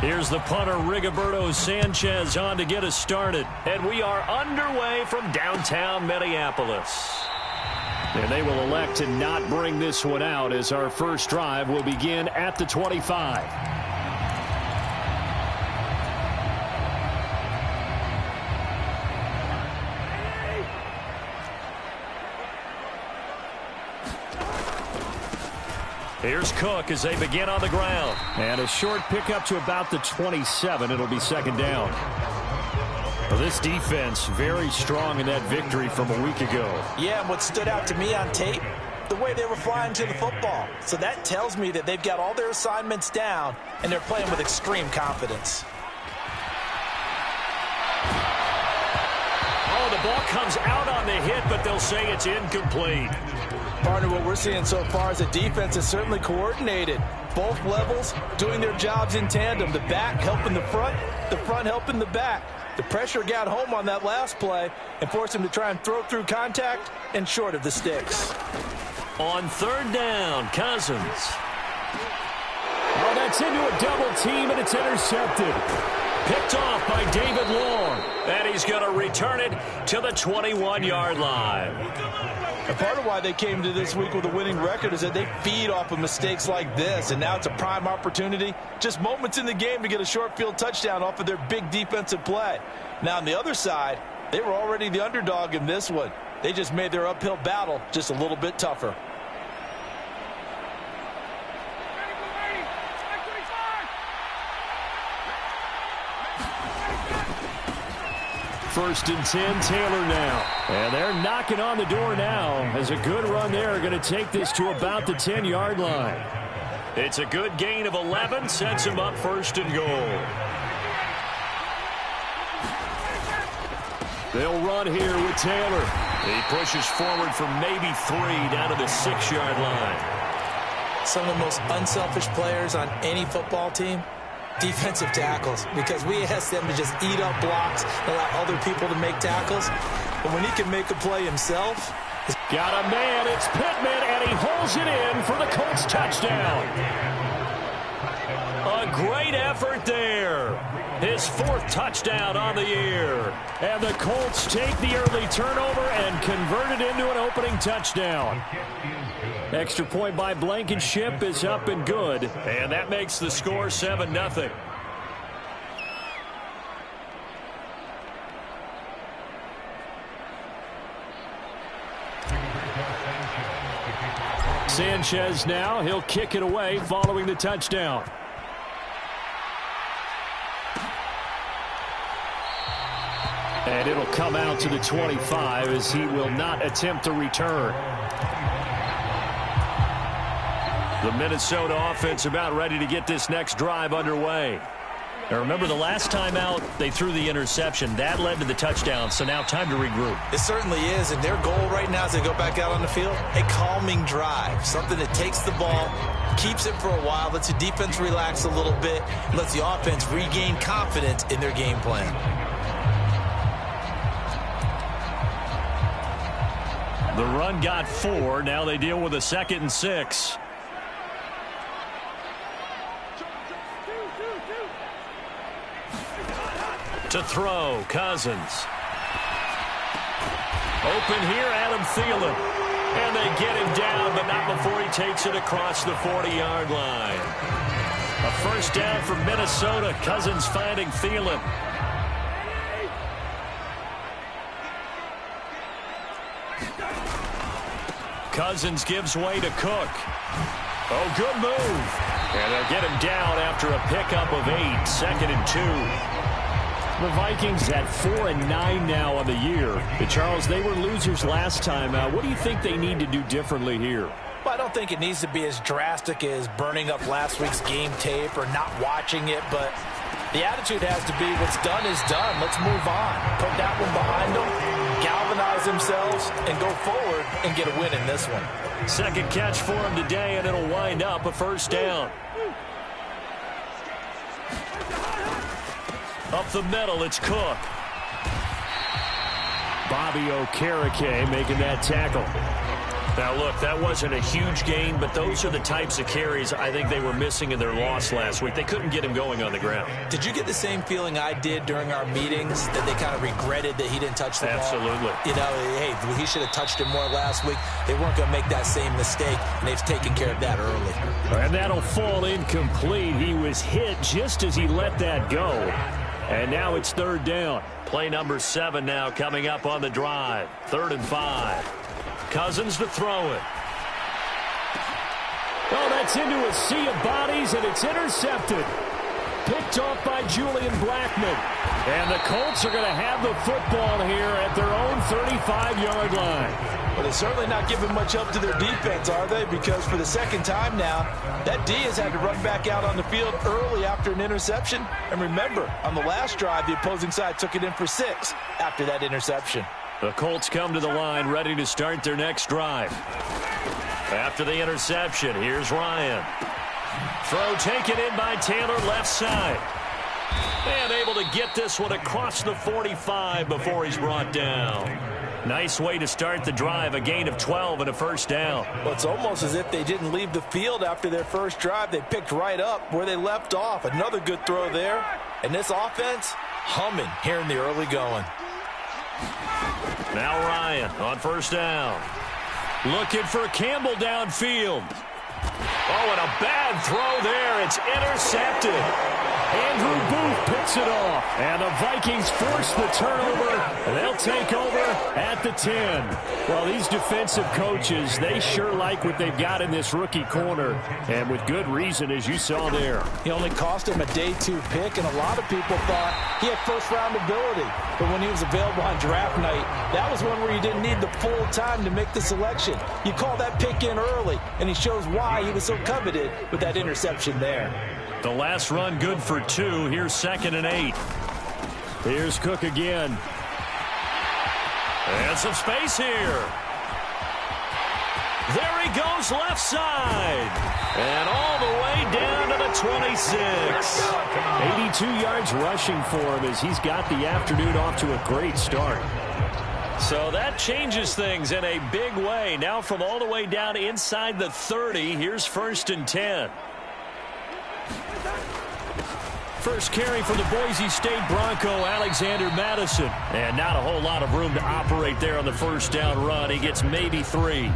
Here's the punter, Rigoberto Sanchez, on to get us started. And we are underway from downtown Minneapolis. And they will elect to not bring this one out as our first drive will begin at the 25. Here's Cook as they begin on the ground. And a short pickup to about the 27. It'll be second down. Well, this defense very strong in that victory from a week ago. Yeah, and what stood out to me on tape, the way they were flying to the football. So that tells me that they've got all their assignments down, and they're playing with extreme confidence. Oh, the ball comes out on the hit, but they'll say it's incomplete. Partner, what we're seeing so far is the defense is certainly coordinated. Both levels doing their jobs in tandem. The back helping the front helping the back. The pressure got home on that last play and forced him to try and throw through contact and short of the sticks. On third down, Cousins. Oh, that's into a double team, and it's intercepted. Picked off by David Long. And he's going to return it to the 21-yard line. And part of why they came to this week with a winning record is that they feed off of mistakes like this, and now it's a prime opportunity, just moments in the game to get a short field touchdown off of their big defensive play. Now on the other side, they were already the underdog in this one. They just made their uphill battle just a little bit tougher. First and 10, Taylor now. And they're knocking on the door now as a good run there. Going to take this to about the 10-yard line. It's a good gain of 11. Sets him up first and goal. They'll run here with Taylor. He pushes forward for maybe 3 down to the 6-yard line. Some of the most unselfish players on any football team, defensive tackles, because we ask them to just eat up blocks, allow other people to make tackles. But when he can make a play himself. Got a man, it's Pittman, and he holds it in for the Colts touchdown. A great effort there. His 4th touchdown on the year. And the Colts take the early turnover and convert it into an opening touchdown. Extra point by Blankenship is up and good. And that makes the score 7-0. Sanchez now. He'll kick it away following the touchdown. And it'll come out to the 25 as he will not attempt to return. The Minnesota offense about ready to get this next drive underway. Now remember, the last time out, they threw the interception. That led to the touchdown, so now time to regroup. It certainly is, and their goal right now as they go back out on the field, a calming drive, something that takes the ball, keeps it for a while, lets the defense relax a little bit, lets the offense regain confidence in their game plan. The run got 4. Now they deal with a 2nd and 6. To throw, Cousins. Open here, Adam Thielen. And they get him down, but not before he takes it across the 40-yard line. A first down for Minnesota. Cousins finding Thielen. Cousins gives way to Cook. Oh, good move. And they'll get him down after a pickup of 8. 2nd and 2. The Vikings at 4-9 now on the year. But Charles, they were losers last time out. What do you think they need to do differently here? Well, I don't think it needs to be as drastic as burning up last week's game tape or not watching it, but the attitude has to be what's done is done. Let's move on. Put that one behind them, galvanize themselves, and go forward and get a win in this one. 2nd catch for him today, and it'll wind up a first down. Up the middle, it's Cook. Bobby Okereke making that tackle. Now, look, that wasn't a huge gain, but those are the types of carries I think they were missing in their loss last week. They couldn't get him going on the ground. Did you get the same feeling I did during our meetings, that they kind of regretted that he didn't touch the ball? Absolutely. You know, hey, he should have touched it more last week. They weren't going to make that same mistake, and they've taken care of that early. And that'll fall incomplete. He was hit just as he let that go. And now it's third down. Play number 7 now coming up on the drive. 3rd and 5. Cousins to throw it. Oh, that's into a sea of bodies, and it's intercepted. Picked off by Julian Blackman. And the Colts are going to have the football here at their own 35-yard line. But it's certainly not giving much help to their defense, are they? Because for the second time now, that D has had to run back out on the field early after an interception. And remember, on the last drive, the opposing side took it in for 6 after that interception. The Colts come to the line ready to start their next drive. After the interception, here's Ryan. Throw taken in by Taylor, left side. And able to get this one across the 45 before he's brought down. Nice way to start the drive, a gain of 12 and a first down. Well, it's almost as if they didn't leave the field after their first drive. They picked right up where they left off. Another good throw there. And this offense, humming here in the early going. Now Ryan on first down. Looking for Campbell downfield. Oh, and a bad throw there. It's intercepted. Andrew Booth picks it off. And the Vikings force the turnover. And they'll take over at the 10. Well, these defensive coaches, they sure like what they've got in this rookie corner. And with good reason, as you saw there. He only cost him a day 2 pick, and a lot of people thought he had first-round ability. But when he was available on draft night, that was one where you didn't need the full time to make the selection. You call that pick in early, and he shows why he was so coveted with that interception there. The last run good for 2. Here's 2nd and 8. Here's Cook again. And some space here. There he goes left side. And all the way down to the 26. 82 yards rushing for him as he's got the afternoon off to a great start. So that changes things in a big way. Now from all the way down inside the 30, here's 1st and 10. First carry for the Boise State Bronco, Alexander Madison. And not a whole lot of room to operate there on the first down run. He gets maybe 3.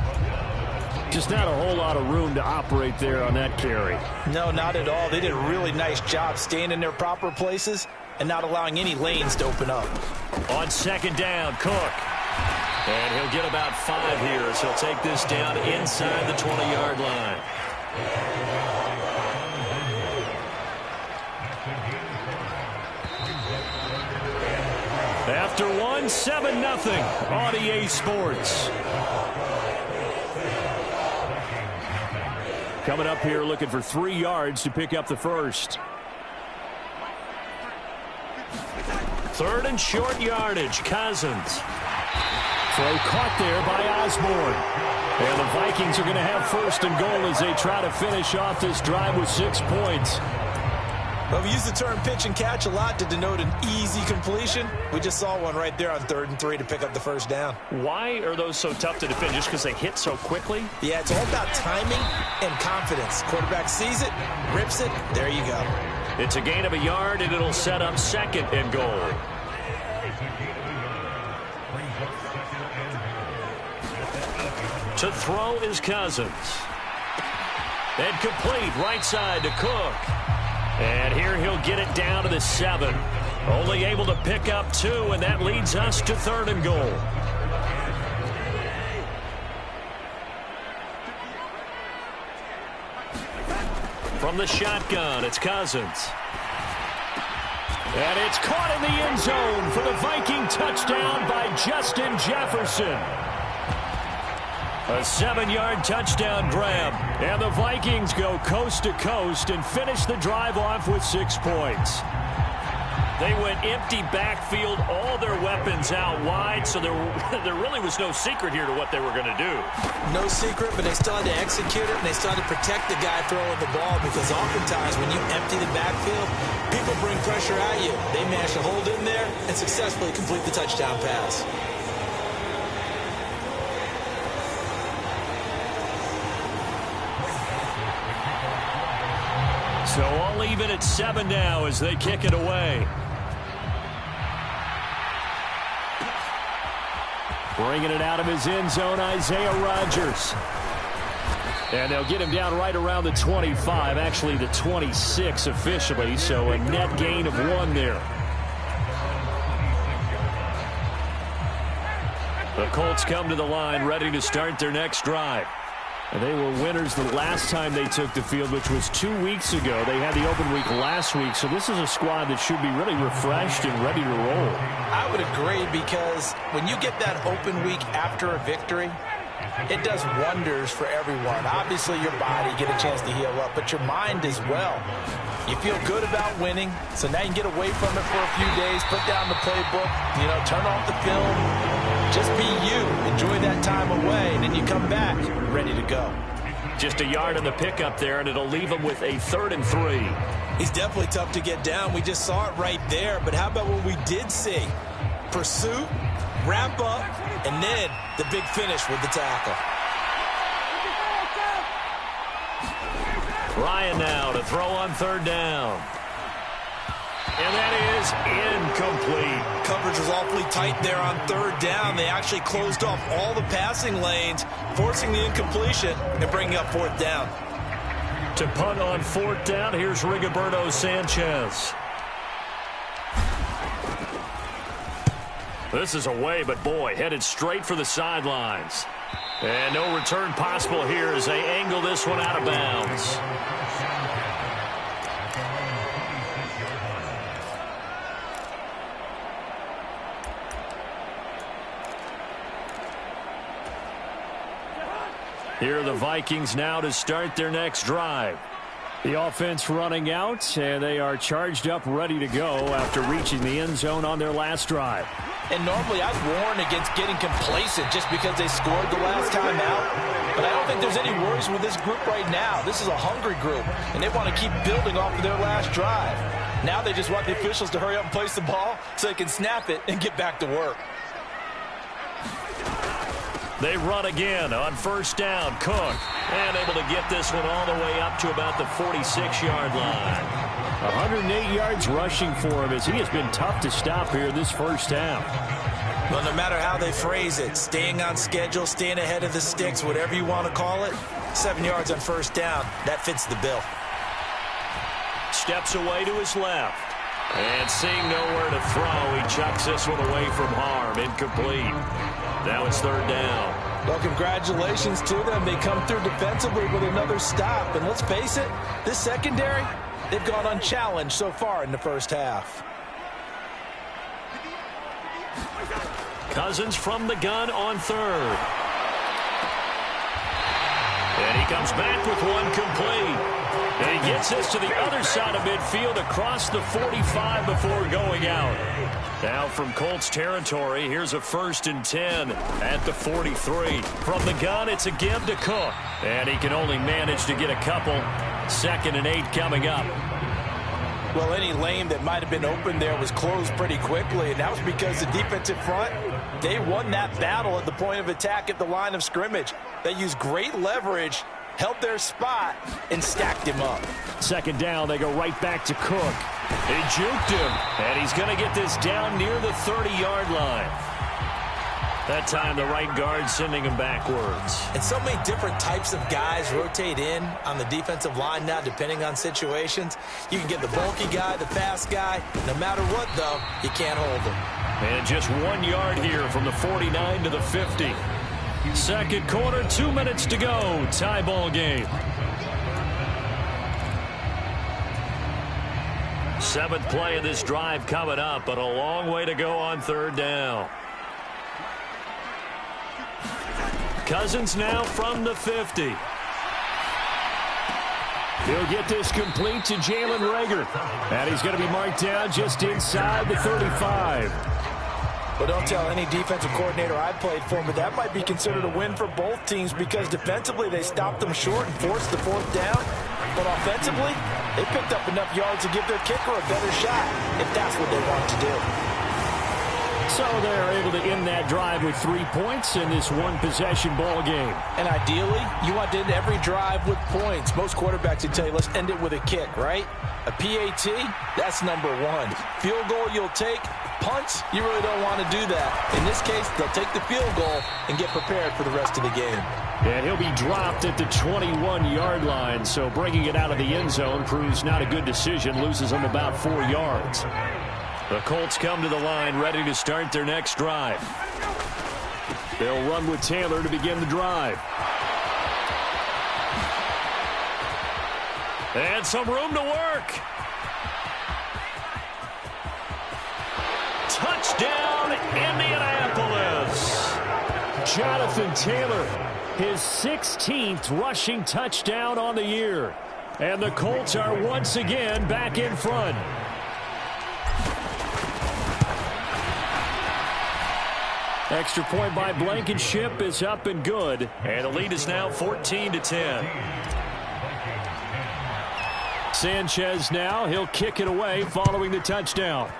Just not a whole lot of room to operate there on that carry. No, not at all. They did a really nice job staying in their proper places and not allowing any lanes to open up. On 2nd down, Cook. And he'll get about 5 here, so he'll take this down inside the 20-yard line. After 1, 7-0 on EA Sports. Coming up here looking for 3 yards to pick up the first. 3rd and short yardage, Cousins. Throw caught there by Osborne. And the Vikings are going to have 1st and goal as they try to finish off this drive with 6 points. Well, we use the term pitch and catch a lot to denote an easy completion. We just saw one right there on 3rd and 3 to pick up the first down. Why are those so tough to defend? Just because they hit so quickly? Yeah, it's all about timing and confidence. Quarterback sees it, rips it, there you go. It's a gain of a yard, and it'll set up 2nd and goal. To throw is Cousins. And complete right side to Cook. And here he'll get it down to the 7. Only able to pick up 2, and that leads us to 3rd and goal. From the shotgun, it's Cousins. And it's caught in the end zone for the Viking touchdown by Justin Jefferson. A 7-yard touchdown grab. And the Vikings go coast to coast and finish the drive off with 6 points. They went empty backfield, all their weapons out wide, so there really was no secret here to what they were going to do. No secret, but they still had to execute it, and they still had to protect the guy throwing the ball, because oftentimes when you empty the backfield, people bring pressure at you. They managed to hold in there and successfully complete the touchdown pass. So all even at 7 now as they kick it away. Bringing it out of his end zone, Isaiah Rodgers. And they'll get him down right around the 25, actually the 26 officially, so a net gain of 1 there. The Colts come to the line ready to start their next drive. And they were winners the last time they took the field, which was 2 weeks ago. They had the open week last week, so this is a squad that should be really refreshed and ready to roll. I would agree, because when you get that open week after a victory, it does wonders for everyone. Obviously, your body get a chance to heal up, but your mind as well. You feel good about winning, so now you can get away from it for a few days, put down the playbook, turn off the film, just be you. Enjoy that time away, and then you come back ready to go. Just a yard on the pickup there, and it'll leave him with a 3rd and 3. He's definitely tough to get down. We just saw it right there, but how about what we did see? Pursuit, wrap up, and then the big finish with the tackle. Ryan now to throw on 3rd down. And that is incomplete. Coverage was awfully tight there on 3rd down. They actually closed off all the passing lanes, forcing the incompletion and bringing up 4th down. To punt on 4th down, here's Rigoberto Sanchez. This is away, but boy, headed straight for the sidelines. And no return possible here as they angle this one out of bounds. Here are the Vikings now to start their next drive. The offense running out, and they are charged up, ready to go after reaching the end zone on their last drive. And normally I'd warn against getting complacent just because they scored the last time out. But I don't think there's any worries with this group right now. This is a hungry group, and they want to keep building off of their last drive. Now they just want the officials to hurry up and place the ball so they can snap it and get back to work. They run again on 1st down. Cook, and able to get this one all the way up to about the 46-yard line. 108 yards rushing for him as he has been tough to stop here this first half. Well, no matter how they phrase it, staying on schedule, staying ahead of the sticks, whatever you want to call it, 7 yards on 1st down, that fits the bill. Steps away to his left. And seeing nowhere to throw, he chucks this one away from harm. Incomplete. Now it's 3rd down. Well, congratulations to them. They come through defensively with another stop. And let's face it, this secondary, they've gone unchallenged so far in the first half. Cousins from the gun on 3rd. And he comes back with one complete. And he gets this to the other side of midfield across the 45 before going out. Now from Colts territory, here's a 1st and 10 at the 43. From the gun, it's a give to Cook. And he can only manage to get a couple. 2nd and 8 coming up. Well, any lane that might have been open there was closed pretty quickly, and that was because the defensive front, they won that battle at the point of attack at the line of scrimmage. They used great leverage, held their spot, and stacked him up. 2nd down, they go right back to Cook. They juked him, and he's going to get this down near the 30-yard line. That time, the right guard sending him backwards. And so many different types of guys rotate in on the defensive line now, depending on situations. You can get the bulky guy, the fast guy. No matter what, though, you can't hold him. And just 1 yard here from the 49 to the 50. 2nd quarter, 2 minutes to go. Tie ball game. 7th play of this drive coming up, but a long way to go on 3rd down. Cousins now from the 50. He'll get this complete to Jalen Reagor. And he's going to be marked down just inside the 35. Well, don't tell any defensive coordinator I played for, but that might be considered a win for both teams because defensively they stopped them short and forced the 4th down. But offensively, they picked up enough yards to give their kicker a better shot if that's what they want to do. So they're able to end that drive with 3 points in this one-possession ball game. And ideally, you want to end every drive with points. Most quarterbacks would tell you, let's end it with a kick, right? A PAT, that's number one. Field goal you'll take. Punts, you really don't want to do that. In this case, they'll take the field goal and get prepared for the rest of the game. And he'll be dropped at the 21-yard line, so bringing it out of the end zone proves not a good decision, loses them about 4 yards. The Colts come to the line ready to start their next drive. They'll run with Taylor to begin the drive. And some room to work. Touchdown, Indianapolis. Jonathan Taylor, his 16th rushing touchdown on the year. And the Colts are once again back in front. Extra point by Blankenship is up and good. And the lead is now 14-10. Sanchez now, he'll kick it away following the touchdown.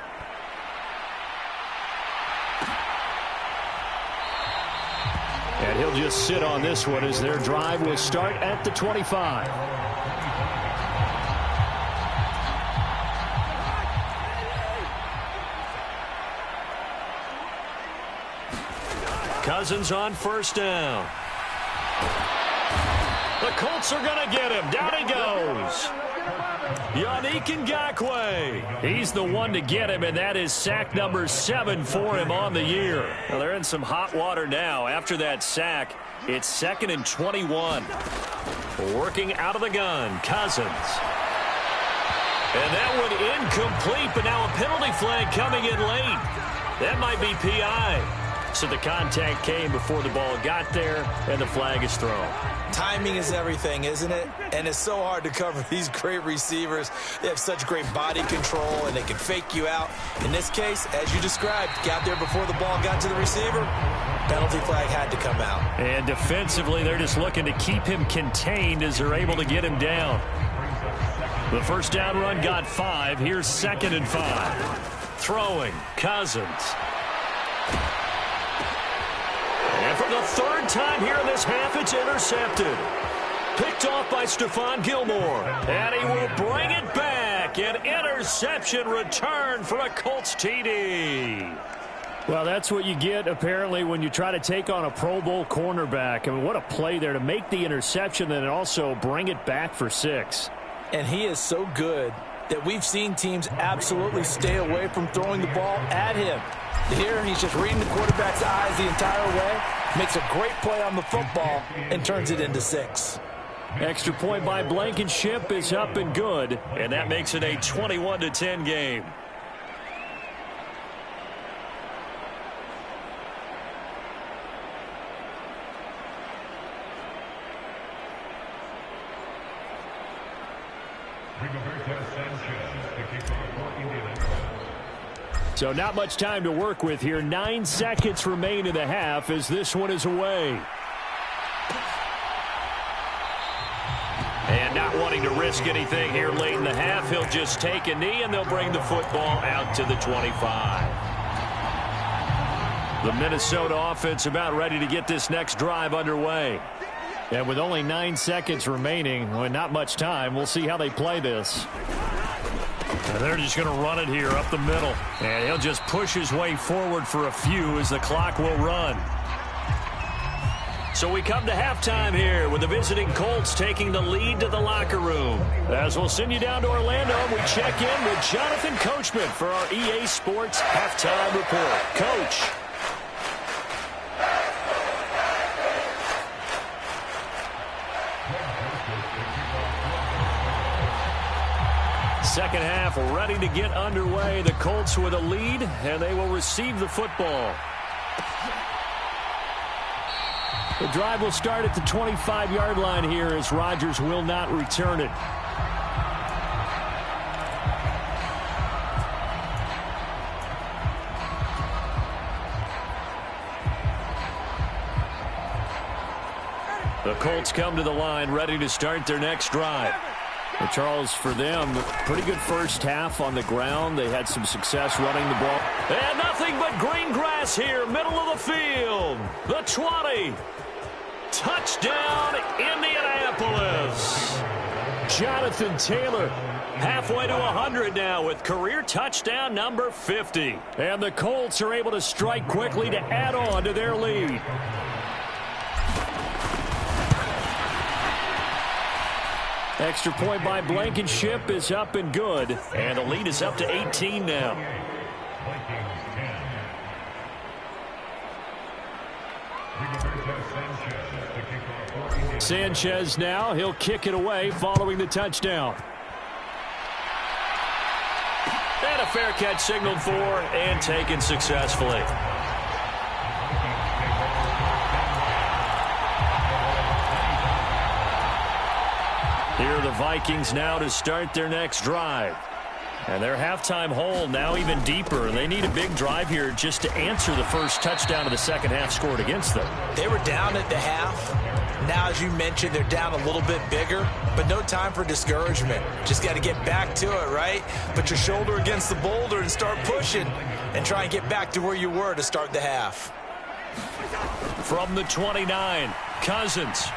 And he'll just sit on this one as their drive will start at the 25. Cousins on first down. The Colts are going to get him. Down he goes. Yannick Ngakoue. He's the one to get him, and that is sack number 7 for him on the year. Well, they're in some hot water now. After that sack, it's 2nd and 21. Working out of the gun, Cousins. And that one incomplete, but now a penalty flag coming in late. That might be PI. So the contact came before the ball got there, and the flag is thrown. Timing is everything, isn't it? And it's so hard to cover these great receivers. They have such great body control, and they can fake you out. In this case, as you described, got there before the ball got to the receiver. Penalty flag had to come out. And defensively, they're just looking to keep him contained as they're able to get him down. The first down run got 5. Here's 2nd and 5. Throwing, Cousins. And for the 3rd time here in this half, it's intercepted. Picked off by Stephon Gilmore. And he will bring it back. An interception return for a Colts TD. Well, that's what you get, apparently, when you try to take on a Pro Bowl cornerback. I mean, what a play there to make the interception and also bring it back for 6. And he is so good that we've seen teams absolutely stay away from throwing the ball at him. Here, he's just reading the quarterback's eyes the entire way, makes a great play on the football, and turns it into 6. Extra point by Blankenship is up and good, and that makes it a 21-10 game. So not much time to work with here. 9 seconds remain in the half as this one is away. And not wanting to risk anything here late in the half, he'll just take a knee and they'll bring the football out to the 25. The Minnesota offense about ready to get this next drive underway. And with only 9 seconds remaining, well, not much time, we'll see how they play this. And they're just going to run it here up the middle. And he'll just push his way forward for a few as the clock will run. So we come to halftime here with the visiting Colts taking the lead to the locker room. As we'll send you down to Orlando, we check in with Jonathan Coachman for our EA Sports Halftime Report. Coach. Second half ready to get underway. The Colts with a lead, and they will receive the football. The drive will start at the 25-yard line here as Rodgers will not return it. The Colts come to the line ready to start their next drive. And Charles, for them, pretty good first half on the ground. They had some success running the ball. And nothing but green grass here, middle of the field. The 20. Touchdown, Indianapolis. Jonathan Taylor halfway to 100 now with career touchdown number 50. And the Colts are able to strike quickly to add on to their lead. Extra point by Blankenship is up and good. And the lead is up to 18 now. Sanchez now. He'll kick it away following the touchdown. And a fair catch signaled for and taken successfully. Here are the Vikings now to start their next drive. And their halftime hole now even deeper. They need a big drive here just to answer the first touchdown of the second half scored against them. They were down at the half. Now, as you mentioned, they're down a little bit bigger, but no time for discouragement. Just got to get back to it, right? Put your shoulder against the boulder and start pushing and try and get back to where you were to start the half. From the 29, Cousins.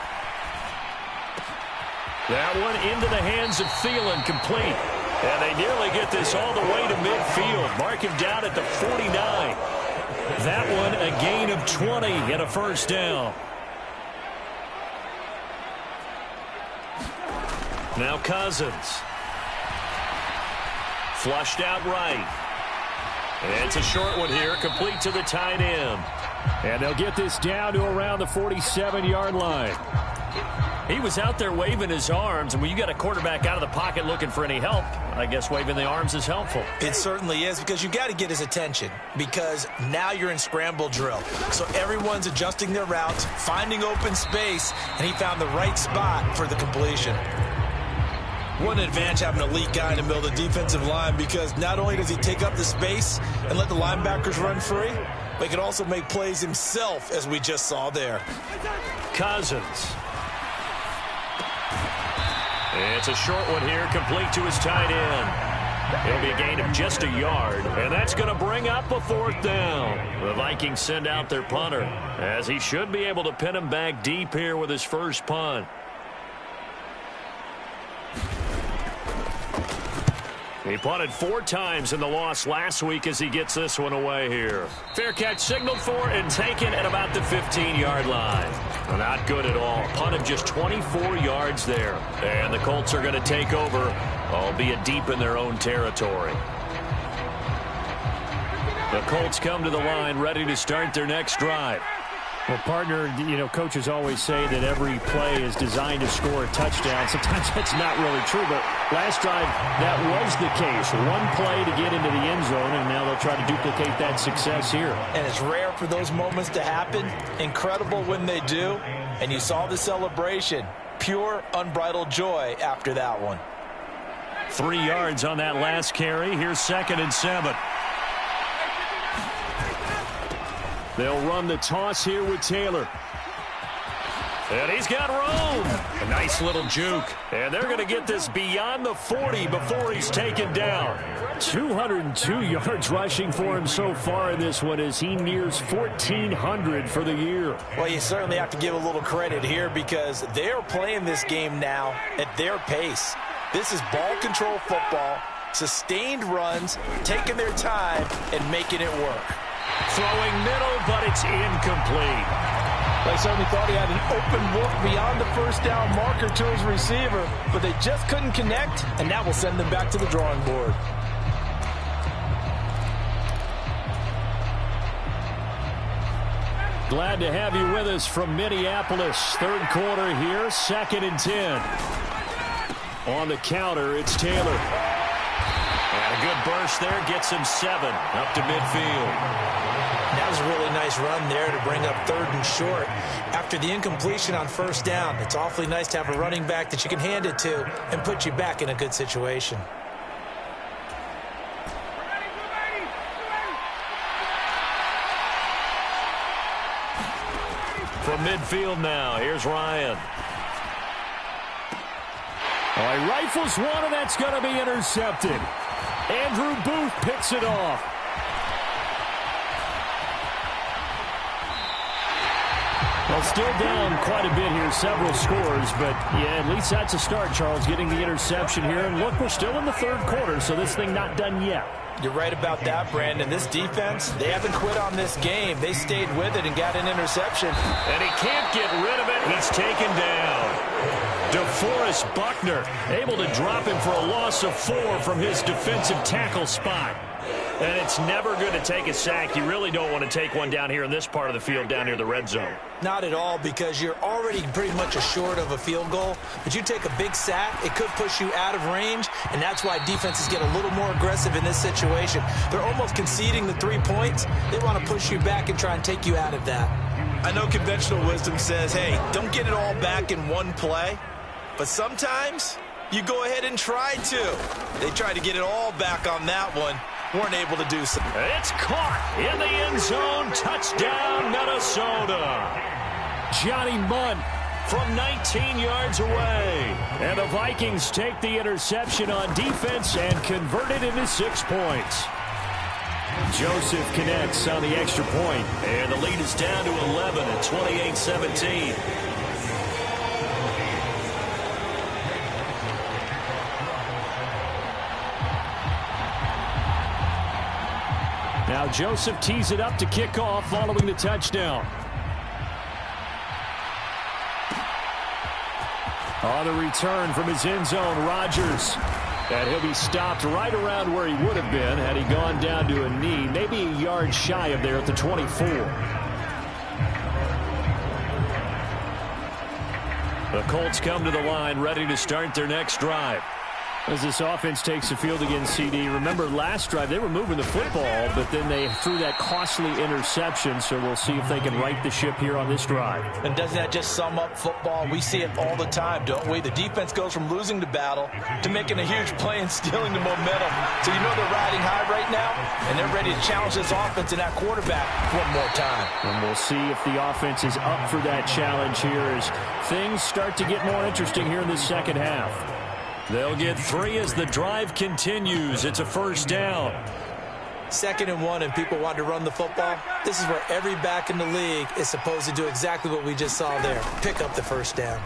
That one into the hands of Thielen, complete. And they nearly get this all the way to midfield. Mark him down at the 49. That one a gain of 20 and a first down. Now Cousins. Flushed out right. And it's a short one here, complete to the tight end. And they'll get this down to around the 47-yard line. He was out there waving his arms, and when you got a quarterback out of the pocket looking for any help, I guess waving the arms is helpful. It certainly is, because you got to get his attention, because now you're in scramble drill. So everyone's adjusting their routes, finding open space, and he found the right spot for the completion. One advantage having an elite guy in the middle of the defensive line, because not only does he take up the space and let the linebackers run free, but he can also make plays himself, as we just saw there. Cousins. It's a short one here, complete to his tight end. It'll be a gain of just a yard, and that's going to bring up a fourth down. The Vikings send out their punter, as he should be able to pin him back deep here with his first punt. He punted 4 times in the loss last week as he gets this one away here. Fair catch signaled for and taken at about the 15-yard line. Not good at all. Punt of just 24 yards there. And the Colts are going to take over, albeit deep in their own territory. The Colts come to the line ready to start their next drive. Well, partner, you know, coaches always say that every play is designed to score a touchdown. Sometimes that's not really true, but last drive, that was the case. One play to get into the end zone, and now they'll try to duplicate that success here. And it's rare for those moments to happen. Incredible when they do. And you saw the celebration. Pure, unbridled joy after that one. 3 yards on that last carry. Here's 2nd and 7. They'll run the toss here with Taylor. And he's got room. A nice little juke. And they're going to get this beyond the 40 before he's taken down. 202 yards rushing for him so far in this one as he nears 1,400 for the year. Well, you certainly have to give a little credit here because they're playing this game now at their pace. This is ball control football, sustained runs, taking their time, and making it work. Throwing middle, but it's incomplete. They certainly thought he had an open look beyond the first down marker to his receiver, but they just couldn't connect, and that will send them back to the drawing board. Glad to have you with us from Minneapolis. Third quarter here, 2nd and 10. On the counter, it's Taylor. And a good burst there gets him 7 up to midfield. That was a really nice run there to bring up 3rd and short. After the incompletion on first down, it's awfully nice to have a running back that you can hand it to and put you back in a good situation. From midfield now, here's Ryan. Oh, he rifles one, and that's going to be intercepted. Andrew Booth picks it off. Well, still down quite a bit here, several scores, but yeah, at least that's a start, Charles, getting the interception here. And look, we're still in the third quarter, so this thing not done yet. You're right about that, Brandon. This defense, they haven't quit on this game. They stayed with it and got an interception. And he can't get rid of it. He's taken down. DeForest Buckner able to drop him for a loss of 4 from his defensive tackle spot. And it's never good to take a sack. You really don't want to take one down here in this part of the field, down near the red zone. Not at all, because you're already pretty much assured of a field goal. But you take a big sack, it could push you out of range, and that's why defenses get a little more aggressive in this situation. They're almost conceding the 3 points. They want to push you back and try and take you out of that. I know conventional wisdom says, hey, don't get it all back in one play. But sometimes you go ahead and try to. They tried to get it all back on that one. Weren't able to do so. It's caught in the end zone. Touchdown, Minnesota. Johnny Mundt from 19 yards away. And the Vikings take the interception on defense and convert it into 6 points. Joseph connects on the extra point. And the lead is down to 11 at 28-17. Now Joseph tees it up to kick off following the touchdown. On the return from his end zone, Rodgers. And he'll be stopped right around where he would have been had he gone down to a knee, maybe a yard shy of there at the 24. The Colts come to the line ready to start their next drive. As this offense takes the field against CD, remember last drive they were moving the football, but then they threw that costly interception, so we'll see if they can right the ship here on this drive. And doesn't that just sum up football? We see it all the time, don't we? The defense goes from losing the battle to making a huge play and stealing the momentum. So you know they're riding high right now, and they're ready to challenge this offense and that quarterback one more time. And we'll see if the offense is up for that challenge here as things start to get more interesting here in the second half. They'll get 3 as the drive continues. It's a first down. 2nd and 1, and people want to run the football. This is where every back in the league is supposed to do exactly what we just saw there. Pick up the first down.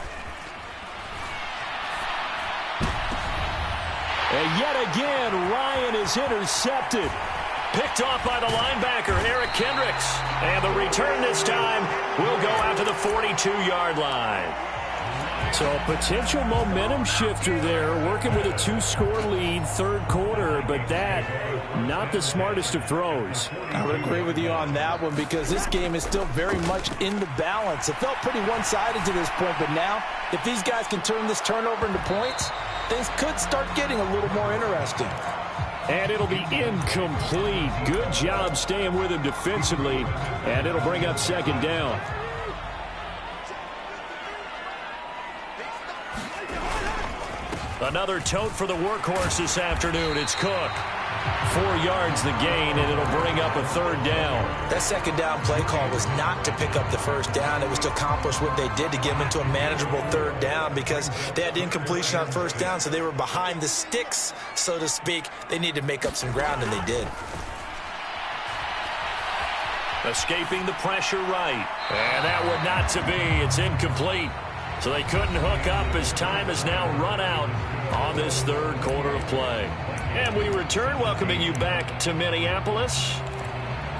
And yet again, Ryan is intercepted. Picked off by the linebacker, Eric Kendricks. And the return this time will go out to the 42-yard line. So a potential momentum shifter there, working with a 2-score lead, third quarter, but that, not the smartest of throws. I would agree with you on that one because this game is still very much in the balance. It felt pretty one-sided to this point, but now, if these guys can turn this turnover into points, things could start getting a little more interesting. And it'll be incomplete. Good job staying with him defensively, and it'll bring up 2nd down. Another tote for the workhorse this afternoon. It's Cook. 4 yards the gain, and it'll bring up a 3rd down. That 2nd down play call was not to pick up the 1st down. It was to accomplish what they did to get them into a manageable 3rd down because they had incompletion on 1st down, so they were behind the sticks, so to speak. They needed to make up some ground, and they did. Escaping the pressure right. And that one not to be. It's incomplete. So they couldn't hook up as time has now run out on this 3rd quarter of play. And we return, welcoming you back to Minneapolis.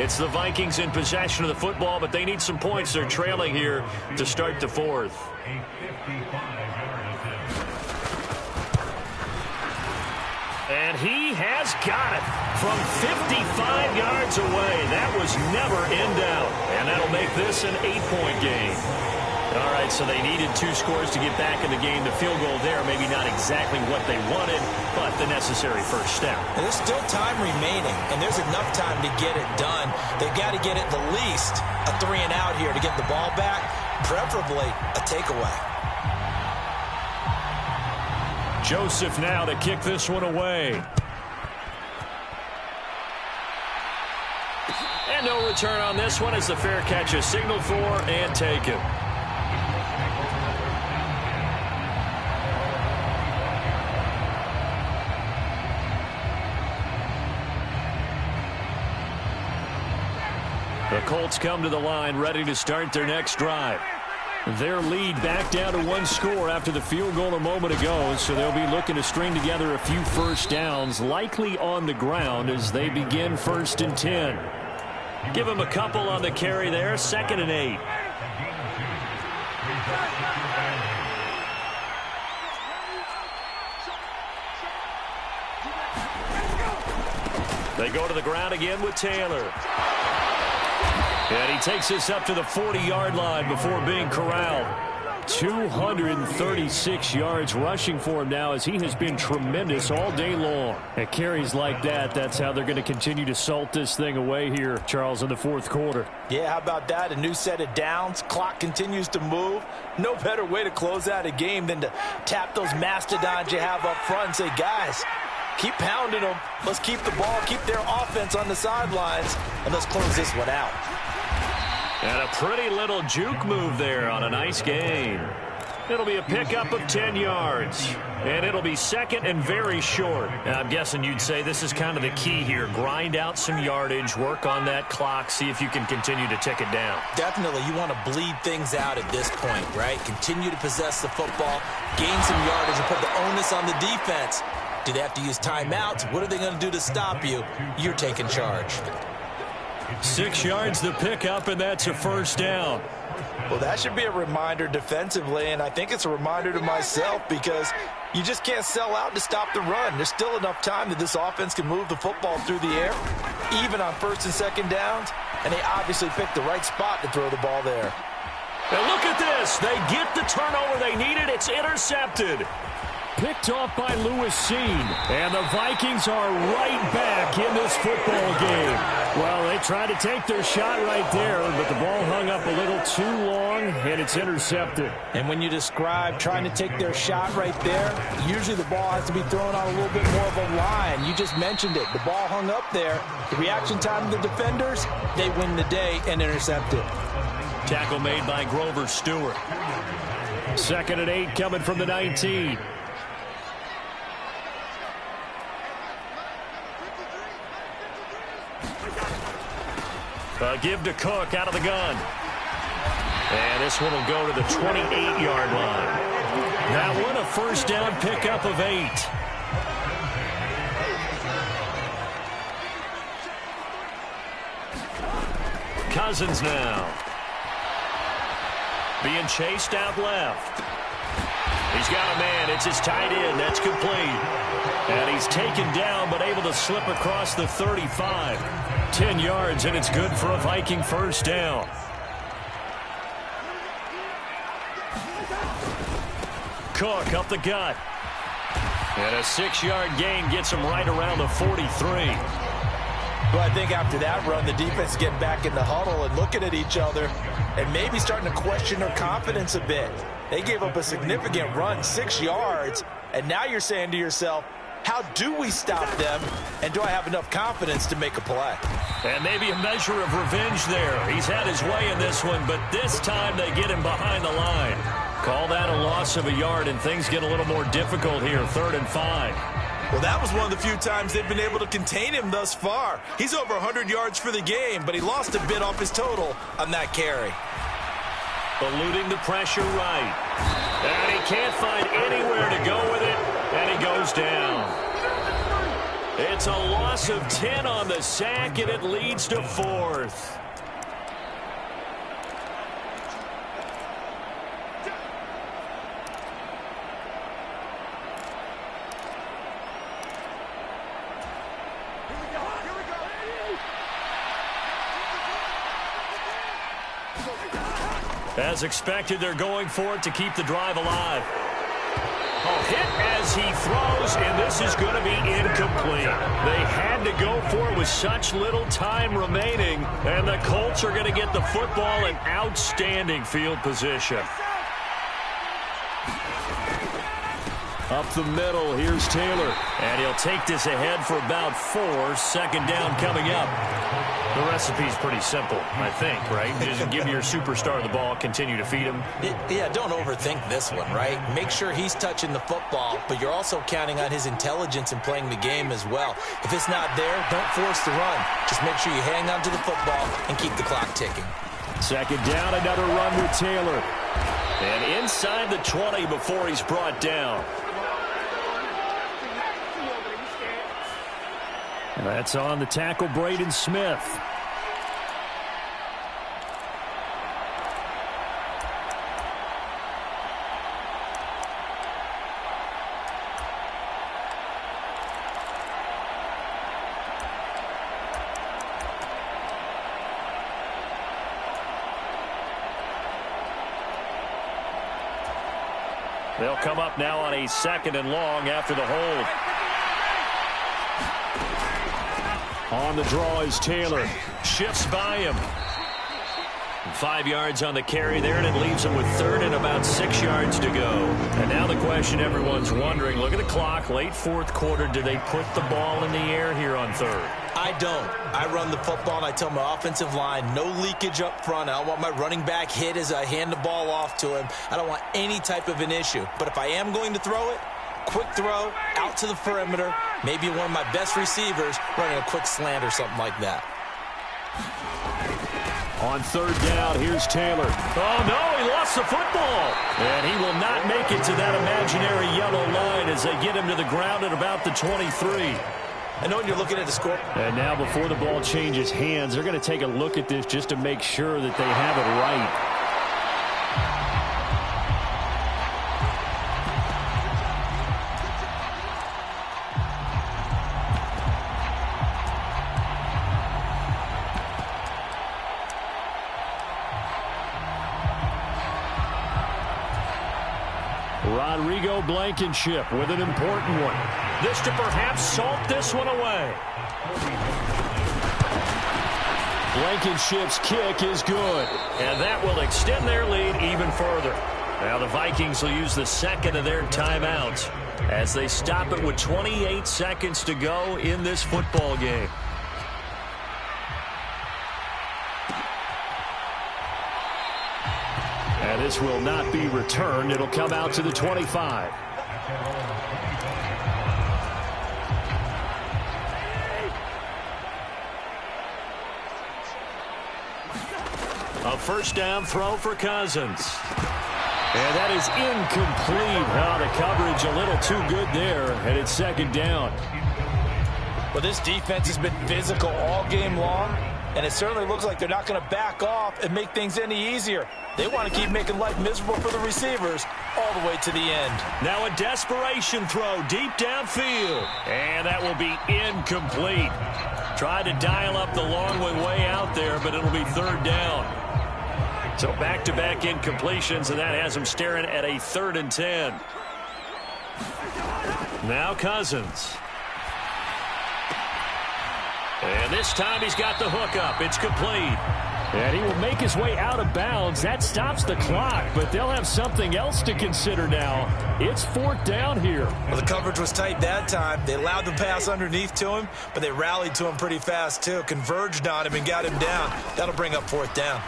It's the Vikings in possession of the football, but they need some points. They're trailing here to start the 4th. And he has got it from 55 yards away. That was never in doubt. And that'll make this an 8-point game. All right, so they needed 2 scores to get back in the game. The field goal there, maybe not exactly what they wanted, but the necessary first step. And there's still time remaining, and there's enough time to get it done. They've got to get it the least a 3-and-out here to get the ball back, preferably a takeaway. Joseph now to kick this one away. And no return on this one as the fair catch is signaled for and taken. The Colts come to the line ready to start their next drive. Their lead back down to one score after the field goal a moment ago, so they'll be looking to string together a few first downs, likely on the ground as they begin 1st and 10. Give them a couple on the carry there, 2nd and 8. They go to the ground again with Taylor. And he takes this up to the 40-yard line before being corralled. 236 yards rushing for him now as he has been tremendous all day long. At carries like that, that's how they're going to continue to salt this thing away here, Charles, in the 4th quarter. Yeah, how about that? A new set of downs. Clock continues to move. No better way to close out a game than to tap those mastodons you have up front and say, guys, keep pounding them. Let's keep the ball, keep their offense on the sidelines, and let's close this one out. And a pretty little juke move there on a nice gain. It'll be a pickup of 10 yards. And it'll be 2nd and very short. And I'm guessing you'd say this is kind of the key here. Grind out some yardage, work on that clock, see if you can continue to tick it down. Definitely, you want to bleed things out at this point, right? Continue to possess the football, gain some yardage, and put the onus on the defense. Do they have to use timeouts? What are they going to do to stop you? You're taking charge. 6 yards the pickup, and that's a 1st down. Well, that should be a reminder defensively, and I think it's a reminder to myself because you just can't sell out to stop the run. There's still enough time that this offense can move the football through the air, even on 1st and 2nd downs, and they obviously picked the right spot to throw the ball there. And look at this. They get the turnover they needed. It's intercepted. Picked off by Lewis Seen. And the Vikings are right back in this football game. Well, they tried to take their shot right there, but the ball hung up a little too long, and it's intercepted. And when you describe trying to take their shot right there, usually the ball has to be thrown on a little bit more of a line. You just mentioned it. The ball hung up there. The reaction time of the defenders, they win the day and intercept it. Tackle made by Grover Stewart. 2nd and 8 coming from the 19. Give to Cook out of the gun. And this one will go to the 28-yard line. That one a 1st down pickup of 8. Cousins now. Being chased out left. He's got a man. It's his tight end. That's complete. And he's taken down but able to slip across the 35. 10 yards, and it's good for a Viking 1st down. Cook up the gut. And a 6-yard gain gets him right around the 43. Well, I think after that run, the defense is getting back in the huddle and looking at each other and maybe starting to question their confidence a bit. They gave up a significant run, 6 yards, and now you're saying to yourself, how do we stop them, and do I have enough confidence to make a play? And maybe a measure of revenge there. He's had his way in this one, but this time they get him behind the line. Call that a loss of a yard, and things get a little more difficult here, 3rd and 5. Well, that was one of the few times they've been able to contain him thus far. He's over 100 yards for the game, but he lost a bit off his total on that carry. Eluding the pressure right. And he can't find anywhere to go with it, and he goes down. It's a loss of 10 on the sack, and it leads to 4th. As expected, they're going for it to keep the drive alive. Oh, hit as he throws, and this is going to be incomplete. They had to go for it with such little time remaining, and the Colts are going to get the football in outstanding field position. Up the middle, here's Taylor. And he'll take this ahead for about 4. 2nd down coming up. The recipe's pretty simple, I think, right? Just give your superstar the ball, continue to feed him. Yeah, don't overthink this one, right? Make sure he's touching the football, but you're also counting on his intelligence in playing the game as well. If it's not there, don't force the run. Just make sure you hang on to the football and keep the clock ticking. 2nd down, another run with Taylor. And inside the 20 before he's brought down. And that's on the tackle, Braden Smith. They'll come up now on a 2nd and long after the hold. On the draw is Taylor. Shifts by him. 5 yards on the carry there, and it leaves him with 3rd and about 6 yards to go. And now the question everyone's wondering, look at the clock, late 4th quarter, do they put the ball in the air here on 3rd? I don't. I run the football, and I tell my offensive line, no leakage up front. I don't want my running back hit as I hand the ball off to him. I don't want any type of an issue. But if I am going to throw it, quick throw, out to the perimeter, maybe one of my best receivers running a quick slant or something like that. On 3rd down, here's Taylor. Oh, no, he lost the football. And he will not make it to that imaginary yellow line as they get him to the ground at about the 23. I know when you're looking at the score. And now before the ball changes hands, they're going to take a look at this just to make sure that they have it right. Blankenship with an important one. This to perhaps salt this one away. Blankenship's kick is good. And that will extend their lead even further. Now the Vikings will use the 2nd of their timeouts as they stop it with 28 seconds to go in this football game. And this will not be returned. It'll come out to the 25. A 1st down throw for Cousins. And that is incomplete. Oh, the coverage a little too good there, and it's 2nd down. Well, this defense has been physical all game long, and it certainly looks like they're not going to back off and make things any easier. They want to keep making life miserable for the receivers all the way to the end. Now a desperation throw deep downfield. And that will be incomplete. Tried to dial up the long way out there, but it'll be 3rd down. So back-to-back incompletions, and that has him staring at a 3rd and 10. Now Cousins. And this time he's got the hook up. It's complete. And he will make his way out of bounds. That stops the clock, but they'll have something else to consider now. It's 4th down here. Well, the coverage was tight that time. They allowed the pass underneath to him, but they rallied to him pretty fast, too. Converged on him and got him down. That'll bring up 4th down.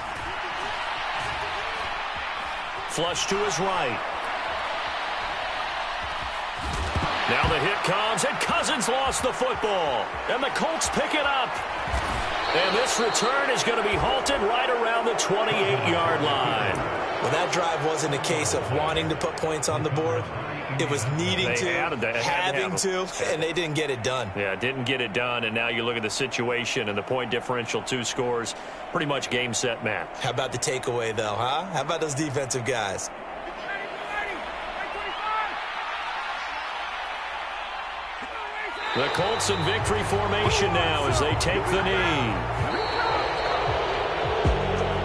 Flush to his right. Now the hit comes, and Cousins lost the football. And the Colts pick it up. And this return is going to be halted right around the 28-yard line. Well, that drive wasn't a case of wanting to put points on the board. It was needing to, having to, and they didn't get it done. Yeah, didn't get it done, and now you look at the situation and the point differential, 2 scores, pretty much game, set, match. How about the takeaway, though, huh? How about those defensive guys? The Colts in victory formation now as they take the knee.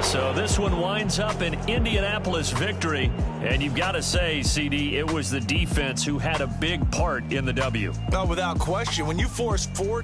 So this one winds up an Indianapolis victory. And you've got to say, CD, it was the defense who had a big part in the W. No, without question. When you force 4